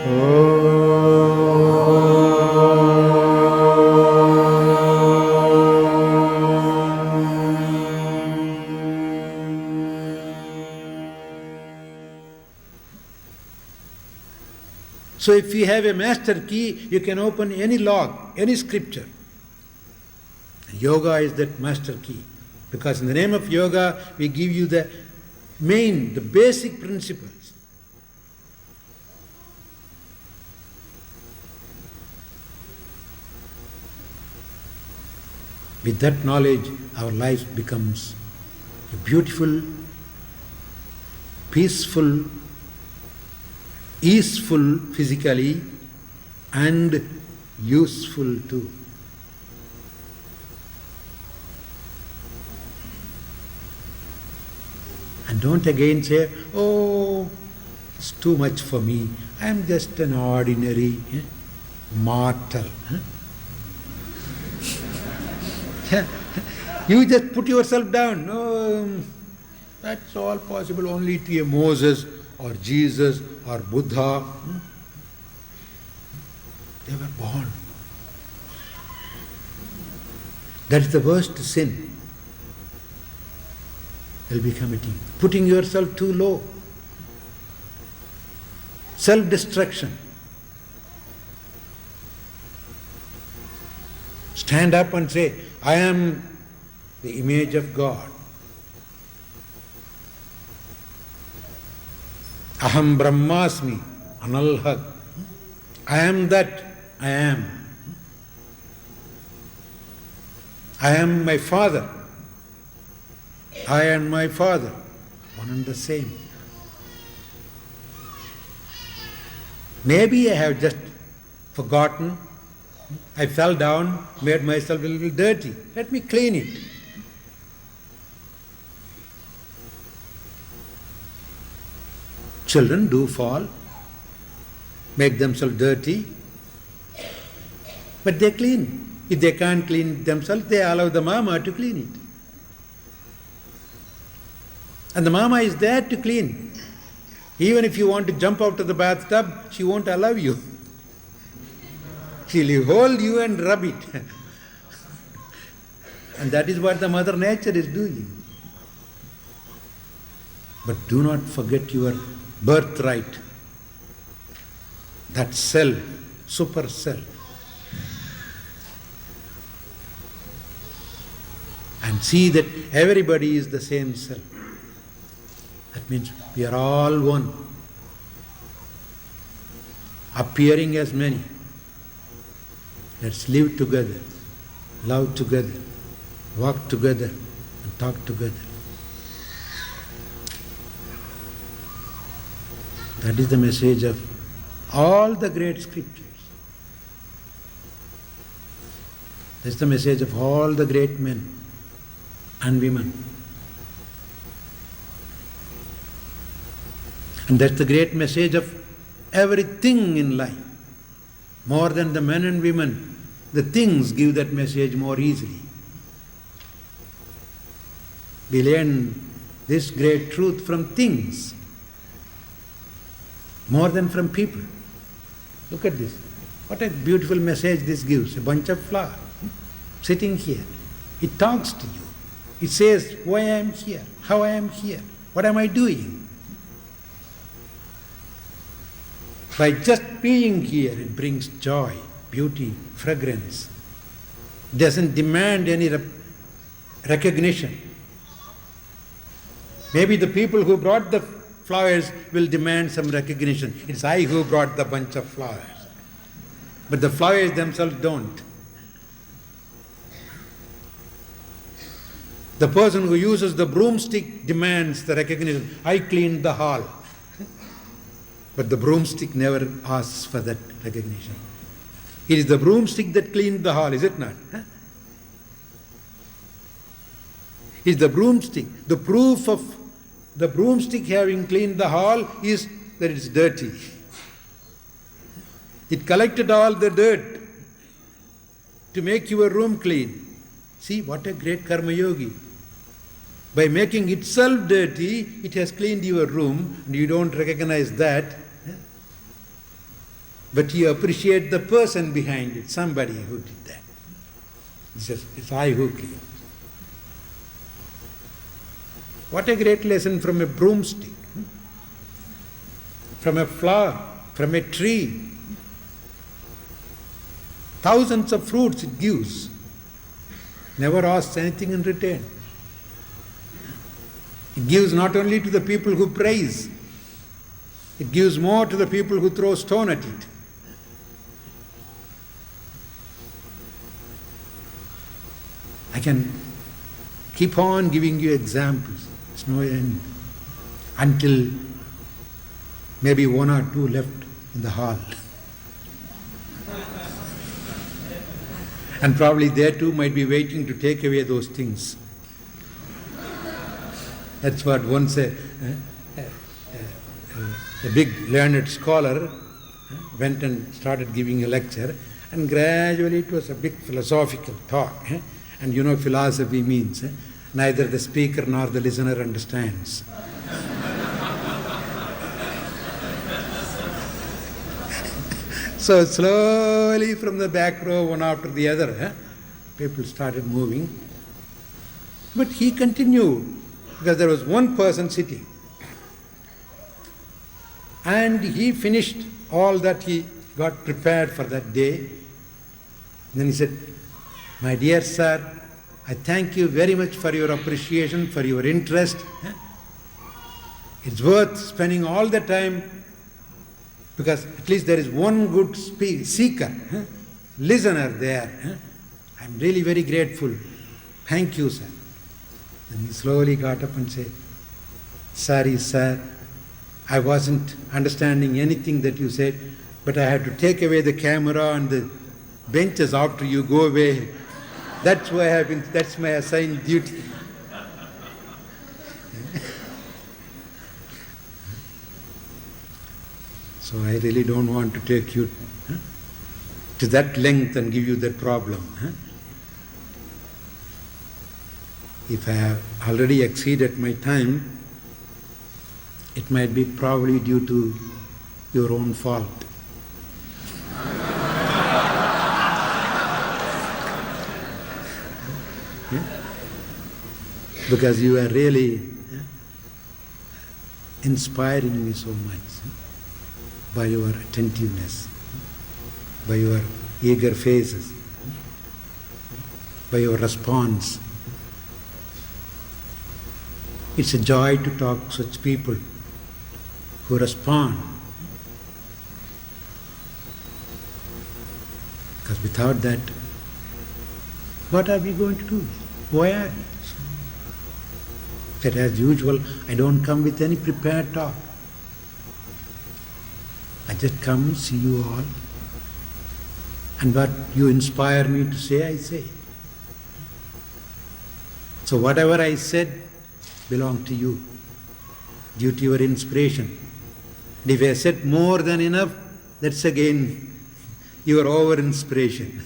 So if you have a master key, you can open any lock, any scripture. Yoga is that master key. Because in the name of yoga, we give you the basic principles. With that knowledge, our life becomes a beautiful, peaceful, easeful physically and useful too. And don't again say, oh, it's too much for me. I am just an ordinary mortal. You just put yourself down. No, that's all possible only to a Moses or Jesus or Buddha. They were born. That is the worst sin they'll be committing. Putting yourself too low. Self-destruction. Stand up and say, I am the image of God. Aham Brahmasmi, Analhag. I am that, I am. I am my Father. I and my Father, one and the same. Maybe I have just forgotten. I fell down, made myself a little dirty. Let me clean it. Children do fall, make themselves dirty, but they clean. If they can't clean themselves, they allow the mama to clean it. And the mama is there to clean. Even if you want to jump out of the bathtub, she won't allow you. She'll hold you and rub it. And that is what the Mother Nature is doing. But do not forget your birthright. That self, super self. And see that everybody is the same self. That means we are all one, appearing as many. Let's live together, love together, walk together, and talk together. That is the message of all the great scriptures. That's the message of all the great men and women. And that's the great message of everything in life. More than the men and women, the things give that message more easily. We learn this great truth from things more than from people. Look at this. What a beautiful message this gives. A bunch of flowers sitting here. It talks to you. It says why I am here, how I am here, what am I doing. By just being here, it brings joy, beauty, fragrance. It doesn't demand any recognition. Maybe the people who brought the flowers will demand some recognition. It's I who brought the bunch of flowers. But the flowers themselves don't. The person who uses the broomstick demands the recognition. I cleaned the hall. But the broomstick never asks for that recognition. It is the broomstick that cleaned the hall, is it not? It's the broomstick. The proof of the broomstick having cleaned the hall is that it's dirty. It collected all the dirt to make your room clean. See, what a great karma yogi. By making itself dirty, it has cleaned your room, and you don't recognize that. but you appreciate the person behind it, somebody who did that. It's I who came. What a great lesson from a broomstick, from a flower, from a tree. Thousands of fruits it gives. Never asks anything in return. It gives not only to the people who praise, it gives more to the people who throw stone at it. I can keep on giving you examples. There's no end. Until maybe one or two left in the hall. And probably they too might be waiting to take away those things. That's what once a big learned scholar went and started giving a lecture, and gradually it was a big philosophical talk. And you know, philosophy means neither the speaker nor the listener understands. So slowly from the back row, one after the other, people started moving. But he continued, because there was one person sitting. And he finished all that he got prepared for that day. And then he said, "My dear sir, I thank you very much for your appreciation, for your interest. It's worth spending all the time, because at least there is one good seeker, listener there. I'm really very grateful. Thank you, sir." And he slowly got up and said, "Sorry, sir, I wasn't understanding anything that you said, but I had to take away the camera and the benches after you go away. That's my assigned duty." So I really don't want to take you to that length and give you that problem. If I have already exceeded my time, it might be probably due to your own fault. Because you are really inspiring me so much by your attentiveness, by your eager faces, by your response. It's a joy to talk to such people who respond. Because without that, what are we going to do? Why are we? That as usual, I don't come with any prepared talk. I just come, see you all, and what you inspire me to say, I say. So whatever I said belonged to you, due to your inspiration. And if I said more than enough, that's again your over-inspiration.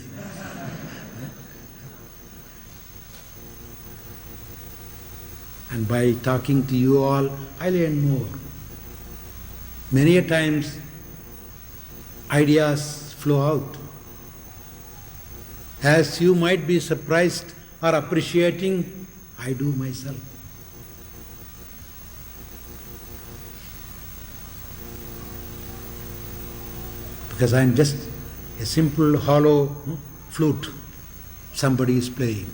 And by talking to you all, I learn more. Many a times, ideas flow out. As you might be surprised or appreciating, I do myself. Because I am just a simple hollow flute somebody is playing.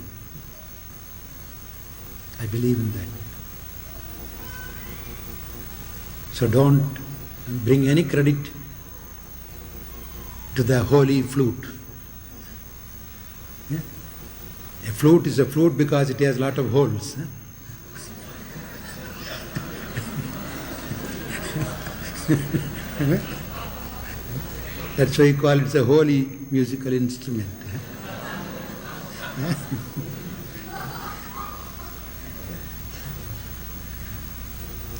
I believe in that. So don't bring any credit to the holy flute. Yeah? A flute is a flute because it has a lot of holes. That's why you call it a holy musical instrument.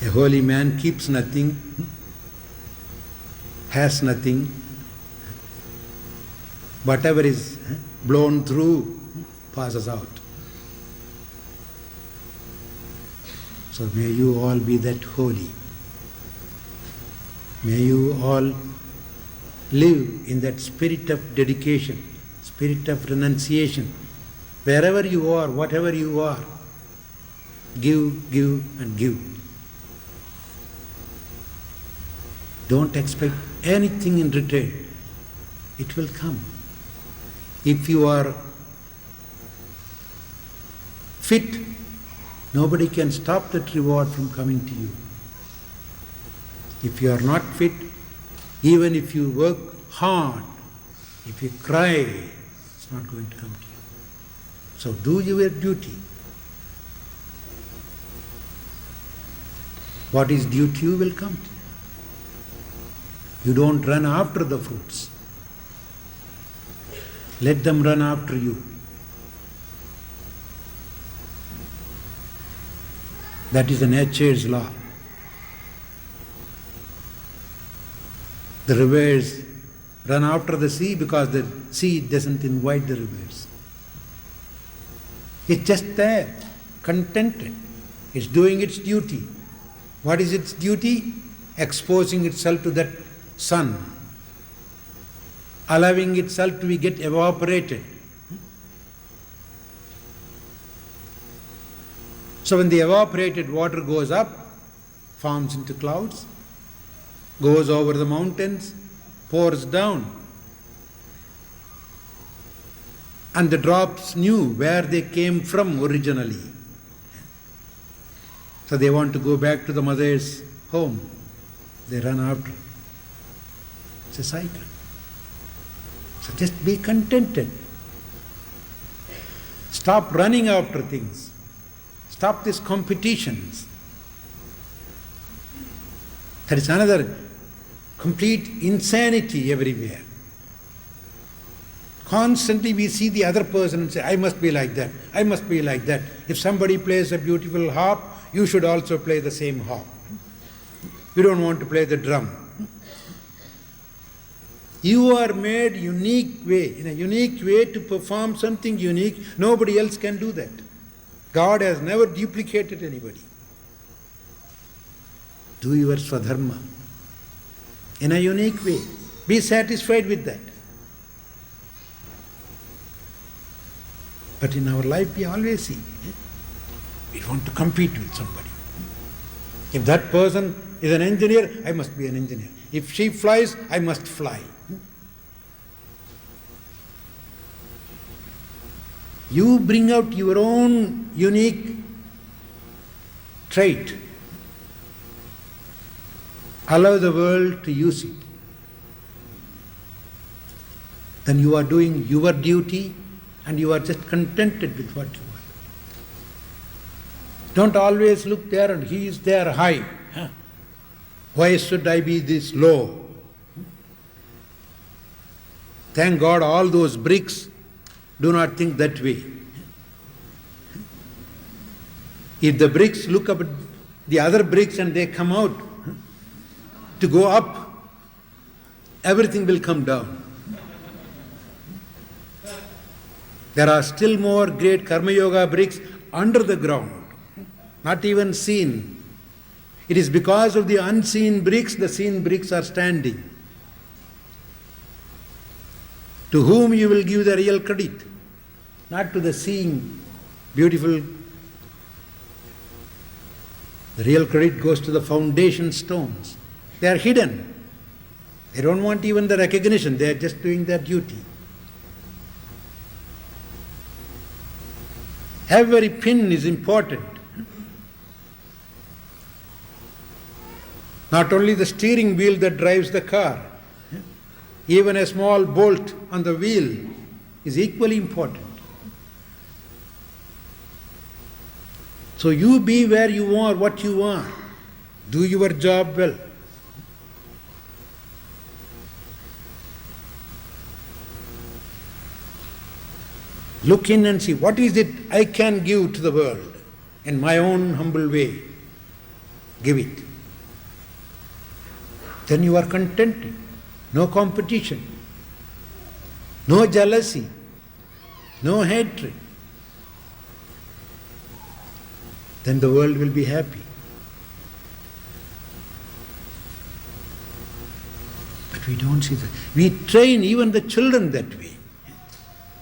A holy man keeps nothing, has nothing. Whatever is blown through passes out. So may you all be that holy. May you all Live in that spirit of dedication, spirit of renunciation. Wherever you are, whatever you are, give, give and give. Don't expect anything in return. It will come. If you are fit, nobody can stop that reward from coming to you. If you are not fit, even if you work hard, if you cry, it's not going to come to you. So do your duty. What is due to you will come to you. You don't run after the fruits. Let them run after you. That is the nature's law. The rivers run after the sea because the sea doesn't invite the rivers. It's just there, contented. It's doing its duty. What is its duty? Exposing itself to that sun, allowing itself to get evaporated. So when the evaporated water goes up, forms into clouds, goes over the mountains, pours down, and the drops knew where they came from originally. So they want to go back to the mother's home. They run after. It's a cycle. So just be contented. Stop running after things. Stop these competitions. There is another complete insanity everywhere. Constantly we see the other person and say, I must be like that, I must be like that. If somebody plays a beautiful harp, you should also play the same harp. You don't want to play the drum. You are made unique way, in a unique way to perform something unique. Nobody else can do that. God has never duplicated anybody. Do your swadharma in a unique way. Be satisfied with that. But in our life we always see, we want to compete with somebody. If that person is an engineer, I must be an engineer. If she flies, I must fly. You bring out your own unique trait. Allow the world to use it. Then you are doing your duty and you are just contented with what you are. Don't always look there and he is there high. Why should I be this low? Thank God all those bricks do not think that way. If the bricks look up at the other bricks and they come out to go up, everything will come down. There are still more great Karma Yoga bricks under the ground, not even seen. It is because of the unseen bricks, the seen bricks are standing. To whom you will give the real credit? Not to the seeing beautiful. The real credit goes to the foundation stones. They are hidden. They don't want even the recognition. They are just doing their duty. Every pin is important. Not only the steering wheel that drives the car, even a small bolt on the wheel is equally important. So you be where you are, what you are. Do your job well. Look in and see what is it I can give to the world in my own humble way. Give it. Then you are contented. No competition. No jealousy. No hatred. Then the world will be happy. But But we don't see that. We train even the children that way.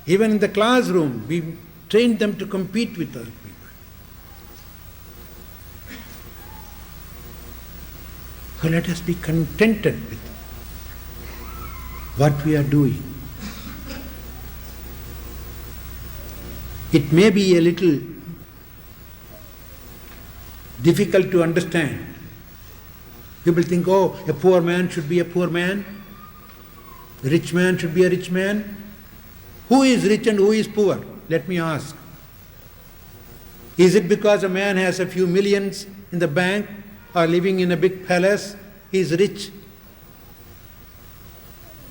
Even in the classroom, we train them to compete with other people. So let us be contented with what we are doing. It may be a little difficult to understand. People think, oh, a poor man should be a poor man, a rich man should be a rich man. Who is rich and who is poor? Let me ask. Is it because a man has a few millions in the bank or living in a big palace, he is rich,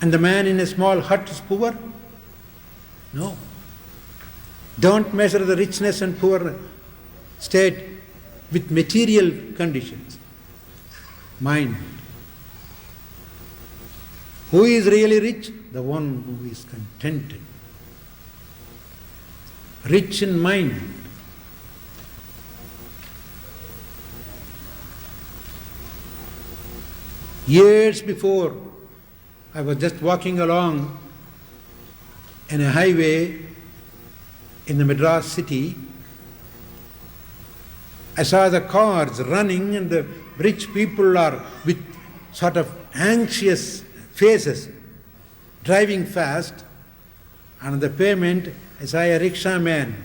and the man in a small hut is poor? No. Don't measure the richness and poor state with material conditions. Mind. Who is really rich? The one who is contented. Rich in mind. Years before, I was just walking along in a highway in the Madras city. I saw the cars running and the rich people are with sort of anxious faces driving fast. And on the pavement, I saw a rickshaw man,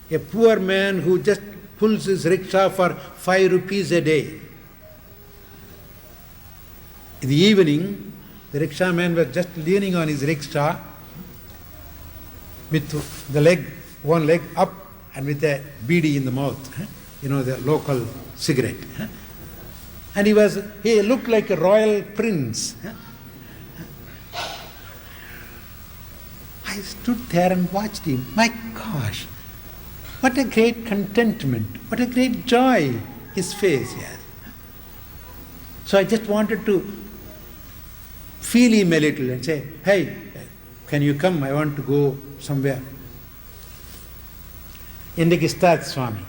a poor man who just pulls his rickshaw for 5 rupees a day. In the evening, the rickshaw man was just leaning on his rickshaw with one leg up and with a beedi in the mouth, the local cigarette. And he looked like a royal prince. I stood there and watched him. My gosh, what a great contentment, what a great joy his face has. So I just wanted to feel him a little and say, hey, can you come? I want to go somewhere. Indikistad Swami.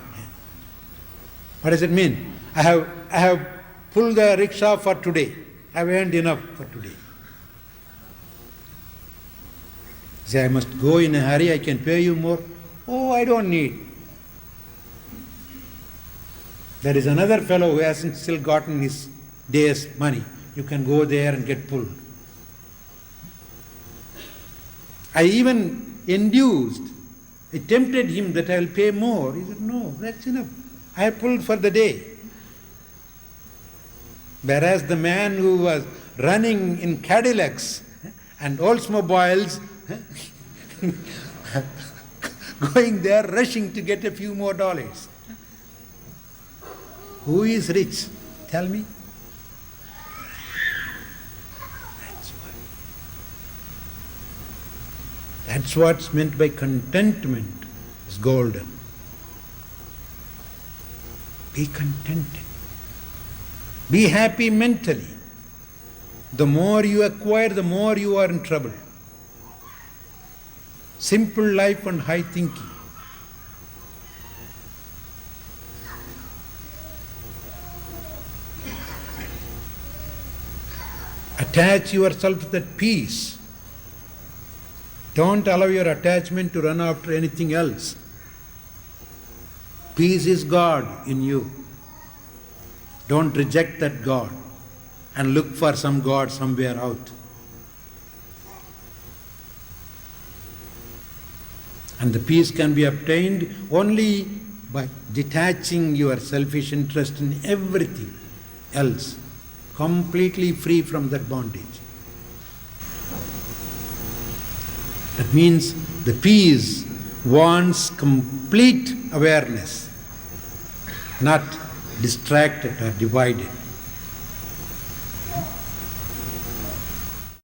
What does it mean? I have pulled the rickshaw for today. I have earned enough for today. Say, I must go in a hurry, I can pay you more. Oh, I don't need. There is another fellow who hasn't still gotten his day's money. You can go there and get pulled. I even I tempted him that I will pay more. He said, no, that's enough. I have pulled for the day. Whereas the man who was running in Cadillacs and Oldsmobiles, going there, rushing to get a few more dollars. Who is rich? Tell me. That's what's meant by contentment. Is golden. Be contented. Be happy mentally. The more you acquire, the more you are in trouble. Simple life and high thinking. Attach yourself to that peace. Don't allow your attachment to run after anything else. Peace is God in you. Don't reject that God and look for some God somewhere out. And the peace can be obtained only by detaching your selfish interest in everything else, completely free from that bondage. That means the peace wants complete awareness, not distracted or divided.